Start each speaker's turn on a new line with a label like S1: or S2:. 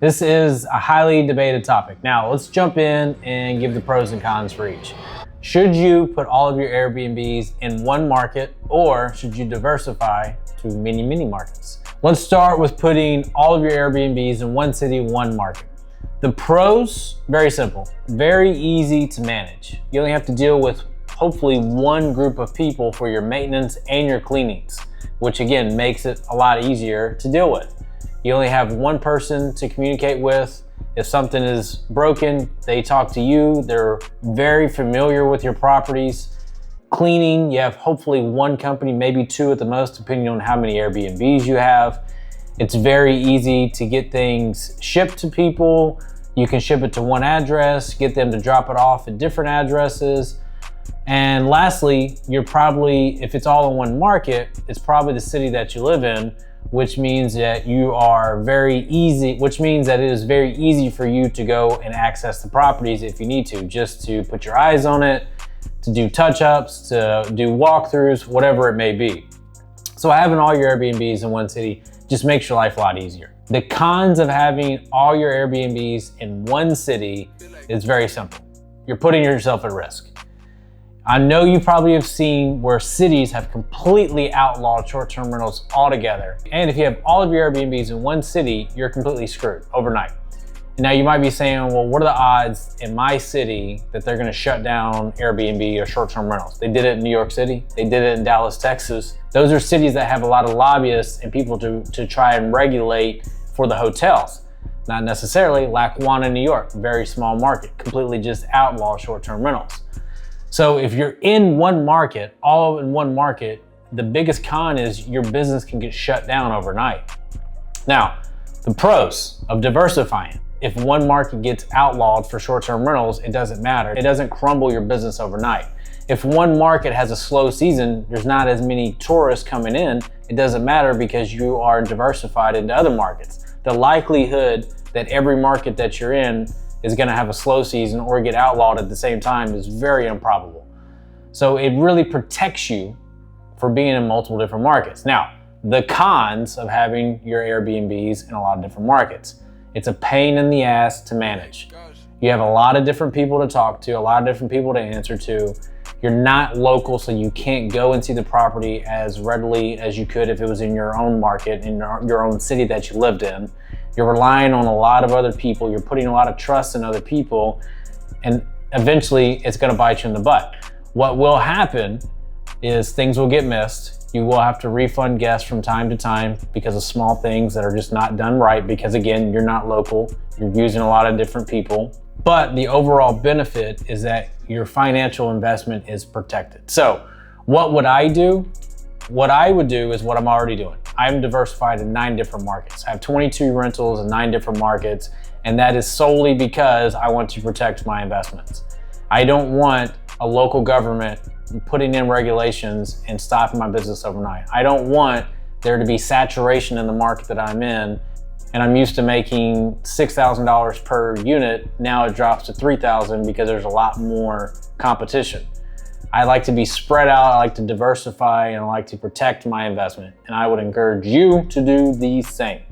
S1: This is a highly debated topic. Now let's jump in and give the pros and cons for each. Should you put all of your Airbnbs in one market, or should you diversify to many markets? Let's start with putting all of your Airbnbs in one city, one market. The pros, very simple, very easy to manage. You only have to deal with hopefully one group of people for your maintenance and your cleanings, which again makes it a lot easier to deal with. You only have one person to communicate with. If something is broken, they talk to you. They're very familiar with your properties. Cleaning, you have hopefully one company, maybe two at the most, depending on how many Airbnbs you have. It's very easy to get things shipped to people. You can ship it to one address, get them to drop it off at different addresses. And lastly, you're probably, if it's all in one market, it's probably the city that you live in, which means that it is very easy for you to go and access the properties if you need to, just to put your eyes on it, to do touch-ups, to do walkthroughs, whatever it may be. So having all your Airbnbs in one city just makes your life a lot easier. The cons of having all your Airbnbs in one city is very simple. You're putting yourself at risk. I know you probably have seen where cities have completely outlawed short-term rentals altogether. And if you have all of your Airbnbs in one city, you're completely screwed overnight. Now you might be saying, well, what are the odds in my city that they're gonna shut down Airbnb or short-term rentals? They did it in New York City. They did it in Dallas, Texas. Those are cities that have a lot of lobbyists and people to try and regulate for the hotels. Not necessarily. Lackawanna, New York, very small market, completely just outlaw short-term rentals. So if you're in one market, all in one market, the biggest con is your business can get shut down overnight. Now, the pros of diversifying. If one market gets outlawed for short-term rentals, it doesn't matter. It doesn't crumble your business overnight. If one market has a slow season, there's not as many tourists coming in, it doesn't matter because you are diversified into other markets. The likelihood that every market that you're in is gonna have a slow season or get outlawed at the same time is very improbable. So it really protects you for being in multiple different markets. Now, the cons of having your Airbnbs in a lot of different markets. It's a pain in the ass to manage. You have a lot of different people to talk to, a lot of different people to answer to. You're not local, so you can't go and see the property as readily as you could if it was in your own market, in your own city that you lived in. You're relying on a lot of other people. You're putting a lot of trust in other people, and eventually it's gonna bite you in the butt. What will happen is things will get missed. You will have to refund guests from time to time because of small things that are just not done right because again, you're not local. You're using a lot of different people. But the overall benefit is that your financial investment is protected. So what would I do? What I would do is what I'm already doing. I'm diversified in 9 different markets. I have 22 rentals in 9 different markets, and that is solely because I want to protect my investments. I don't want a local government putting in regulations and stopping my business overnight. I don't want there to be saturation in the market that I'm in, and I'm used to making $6,000 per unit. Now it drops to $3,000 because there's a lot more competition. I like to be spread out, I like to diversify, and I like to protect my investment. And I would encourage you to do the same.